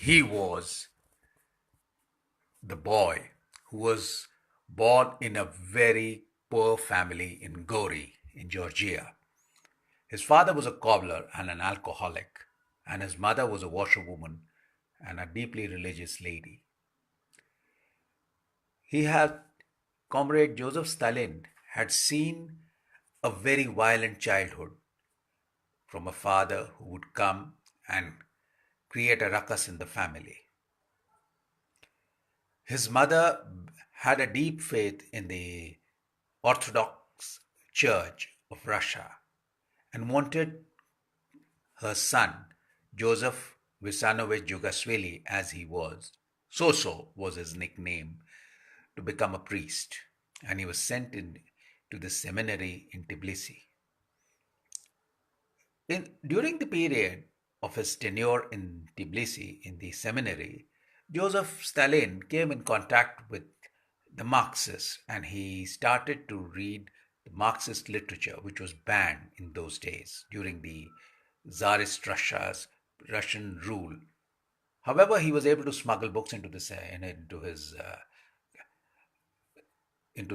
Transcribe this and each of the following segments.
He was the boy who was born in a very poor family in Gori, in Georgia. His father was a cobbler and an alcoholic, and his mother was a washerwoman and a deeply religious lady. He had, Comrade Joseph Stalin had seen a very violent childhood from a father who would come and create a ruckus in the family. His mother had a deep faith in the Orthodox Church of Russia and wanted her son, Joseph Visanovich Jugashvili, as he was, Soso was his nickname, to become a priest. And he was sent to the seminary in Tbilisi. During the period of his tenure in Tbilisi in the seminary, Joseph Stalin came in contact with the Marxists and he started to read the Marxist literature, which was banned in those days during the Tsarist Russian rule. However, he was able to smuggle books into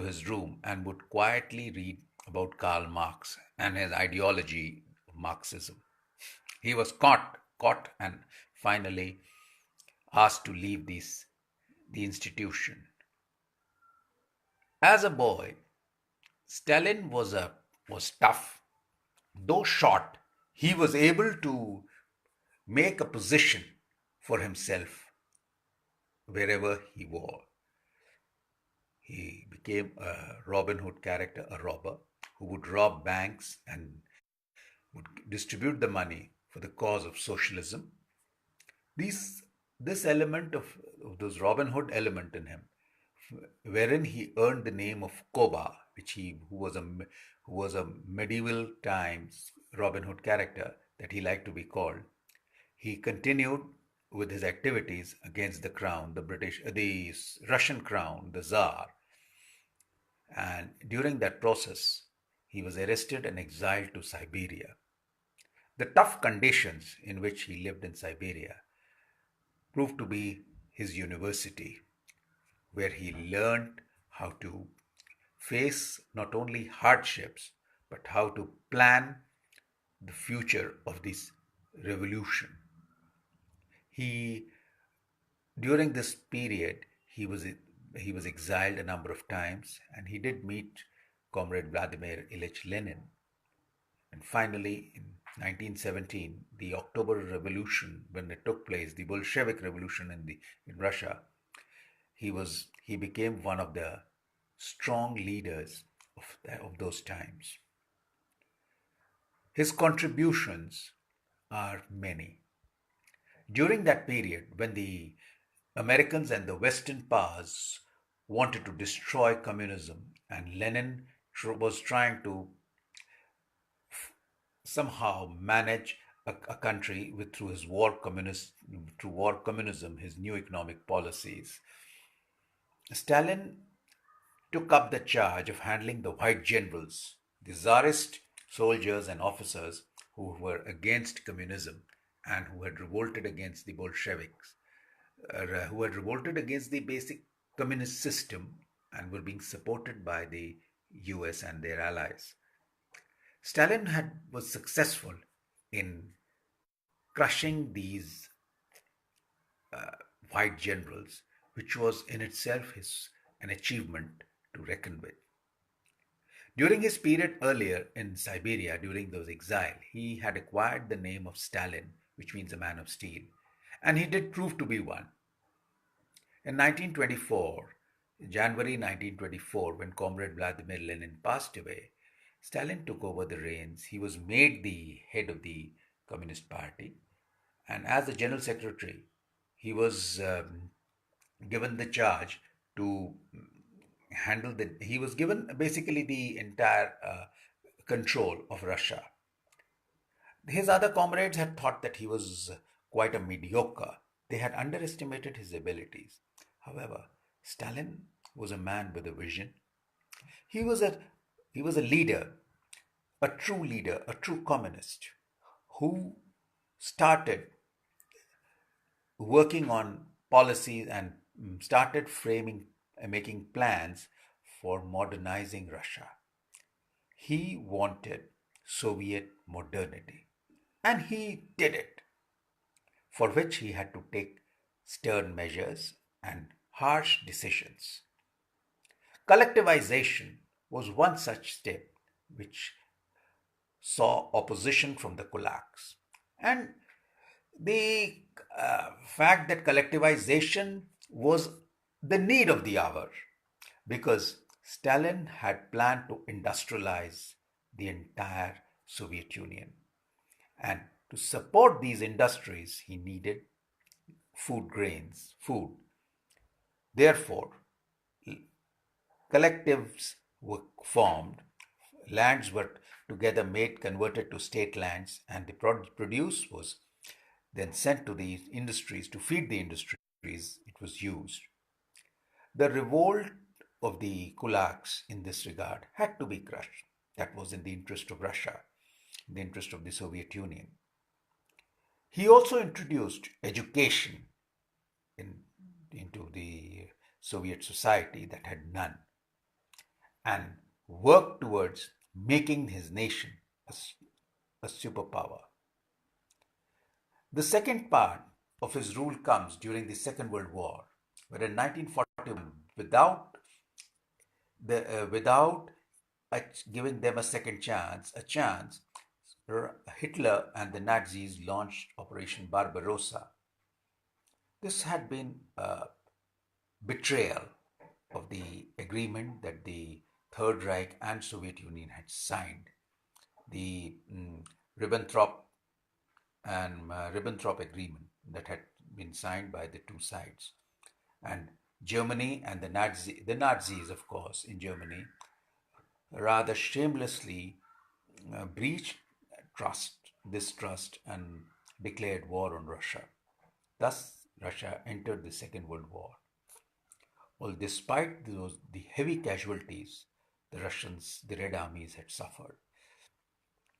his room and would quietly read about Karl Marx and his ideology of Marxism. He was caught, and finally asked to leave the institution. As a boy, Stalin was tough, though short. He was able to make a position for himself wherever he was. He became a Robin Hood character, a robber who would rob banks and would distribute the money for the cause of socialism. These, this element of those Robin Hood element in him, wherein he earned the name of Koba, who was a medieval times Robin Hood character that he liked to be called. He continued with his activities against the crown, the Russian crown, the Tsar, and during that process, he was arrested and exiled to Siberia. The tough conditions in which he lived in Siberia proved to be his university, where he learned how to face not only hardships, but how to plan the future of this revolution. He, during this period, he was exiled a number of times, and he did meet Comrade Vladimir Ilyich Lenin. And finally, in 1917, the October Revolution, when it took place, the Bolshevik Revolution in Russia, he became one of the strong leaders of those times. His contributions are many. During that period, when the Americans and the Western powers wanted to destroy communism, and Lenin was trying to somehow manage a country through his war communism, his new economic policies. Stalin took up the charge of handling the white generals, the Tsarist soldiers and officers who were against communism and who had revolted against the Bolsheviks, who had revolted against the basic communist system and were being supported by the US and their allies. Was successful in crushing these white generals, which was in itself an achievement to reckon with. During his period earlier in Siberia, during those exile, he had acquired the name of Stalin, which means a man of steel, and he did prove to be one. In 1924, January 1924, when Comrade Vladimir Lenin passed away, Stalin took over the reins. He was made the head of the Communist Party, and as the General Secretary, he was given the charge to he was given basically the entire control of Russia. His other comrades had thought that he was quite a mediocre. They had underestimated his abilities. However, Stalin was a man with a vision. He was a he was a leader, a true communist who started working on policies and started making plans for modernizing Russia. He wanted Soviet modernity, and he did it, for which he had to take stern measures and harsh decisions. Collectivization was one such step which saw opposition from the kulaks. And the fact that collectivization was the need of the hour because Stalin had planned to industrialize the entire Soviet Union. And to support these industries, he needed food. Therefore, collectives were formed, lands were together made, converted to state lands, and the produce was then sent to the industries to feed the industries it was used. The revolt of the kulaks in this regard had to be crushed. That was in the interest of Russia, in the interest of the Soviet Union. He also introduced education in, into the Soviet society that had none and worked towards making his nation a superpower. The second part of his rule comes during the Second World War, where in 1941, without giving them a chance, Hitler and the Nazis launched Operation Barbarossa. This had been a betrayal of the agreement that the Third Reich and Soviet Union had signed, the Ribbentrop Ribbentrop Agreement that had been signed by the two sides. And Germany and the Nazis, of course, in Germany, rather shamelessly breached this trust, and declared war on Russia. Thus, Russia entered the Second World War. Well, despite the heavy casualties the Red Armies had suffered,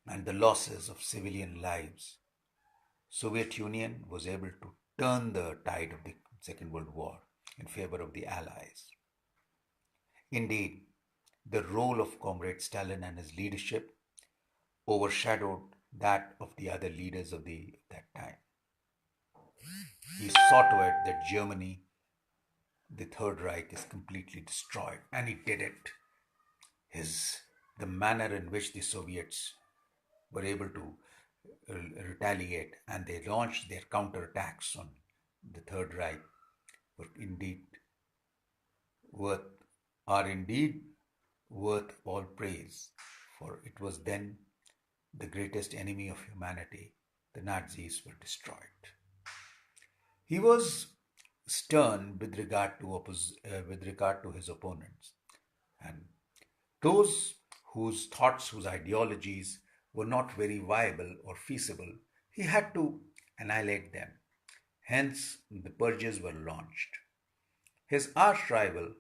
and the losses of civilian lives, Soviet Union was able to turn the tide of the Second World War in favor of the Allies. Indeed, the role of Comrade Stalin and his leadership overshadowed that of the other leaders of that time. He saw to it that Germany, the Third Reich, is completely destroyed, and he did it. The manner in which the Soviets were able to retaliate and they launched their counterattacks on the Third Reich were indeed worth are indeed worth all praise, for it was then the greatest enemy of humanity, the Nazis, were destroyed. He was stern with regard to his opponents, and those whose thoughts, whose ideologies were not very viable or feasible, he had to annihilate them. Hence, the purges were launched. His arch rival,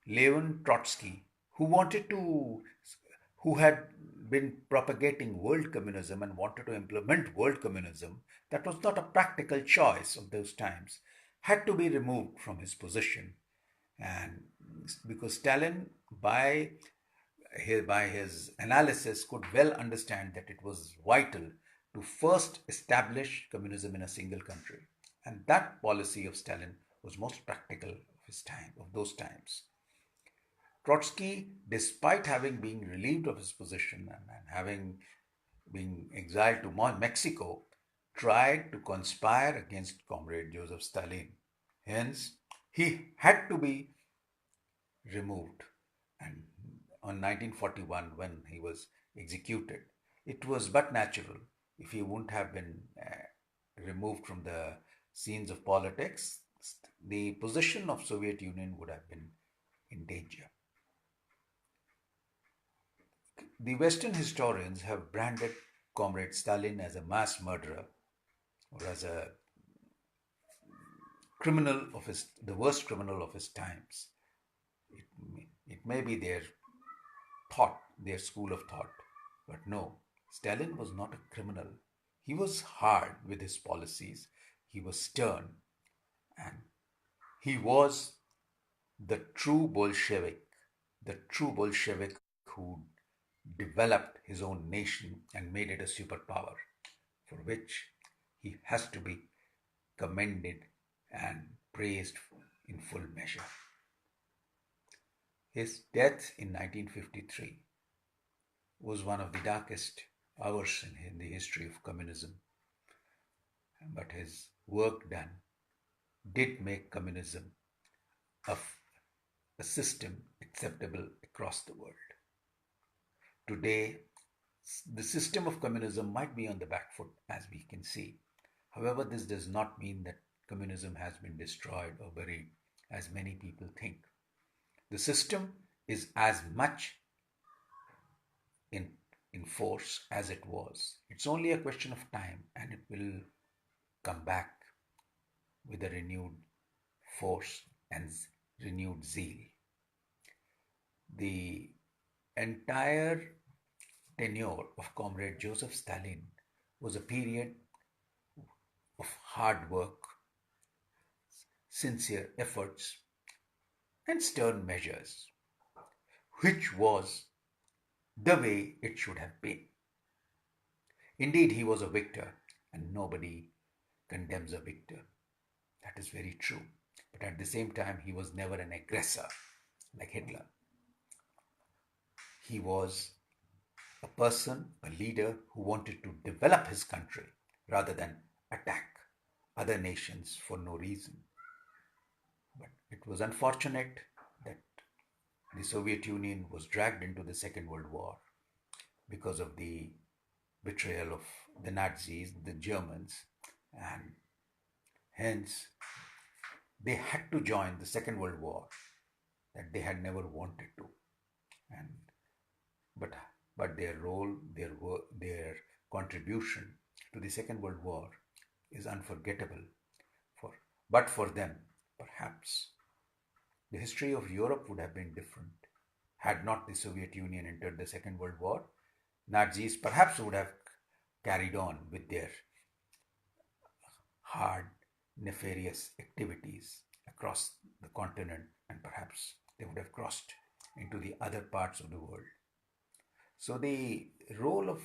Leon Trotsky, who wanted to, who had been propagating world communism and wanted to implement world communism, that was not a practical choice of those times, had to be removed from his position. And because Stalin, by his analysis, could well understand that it was vital to first establish communism in a single country. And that policy of Stalin was most practical of those times. Trotsky, despite having been relieved of his position and having been exiled to Mexico, tried to conspire against Comrade Joseph Stalin. Hence, he had to be removed. And on 1941, when he was executed, it was but natural. If he wouldn't have been removed from the scenes of politics, the position of Soviet Union would have been in danger. The Western historians have branded Comrade Stalin as a mass murderer or as a the worst criminal of his times. It may be their school of thought, but no, Stalin was not a criminal. He was hard with his policies. He was stern. And he was the true Bolshevik, who developed his own nation and made it a superpower, for which he has to be commended and praised in full measure. His death in 1953 was one of the darkest hours in the history of communism, but his work done did make communism a, a system acceptable across the world. Today, the system of communism might be on the back foot, as we can see. However, this does not mean that communism has been destroyed or buried, as many people think. The system is as much in, in force as it was. It's only a question of time, and it will come back with a renewed force and renewed zeal. The entire tenure of Comrade Joseph Stalin was a period of hard work, sincere efforts, and stern measures, which was the way it should have been. Indeed, he was a victor, and nobody condemns a victor. That is very true. But at the same time, he was never an aggressor like Hitler. He was a person, a leader who wanted to develop his country rather than attack other nations for no reason. But it was unfortunate that the Soviet Union was dragged into the Second World War because of the betrayal of the Nazis, the Germans, and hence they had to join the Second World War that they had never wanted to. And but their role, their contribution to the Second World War is unforgettable. But for them, perhaps the history of Europe would have been different. Had not the Soviet Union entered the Second World War, Nazis perhaps would have carried on with their hard, nefarious activities across the continent, and perhaps they would have crossed into the other parts of the world. So the role of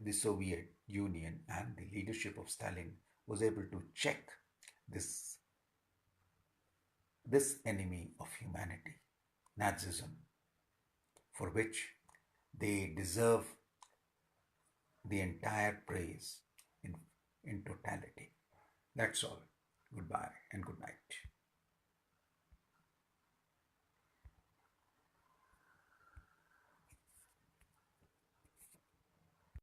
the Soviet Union and the leadership of Stalin was able to check this, this enemy of humanity, Nazism, for which they deserve the entire praise in totality. That's all. Goodbye.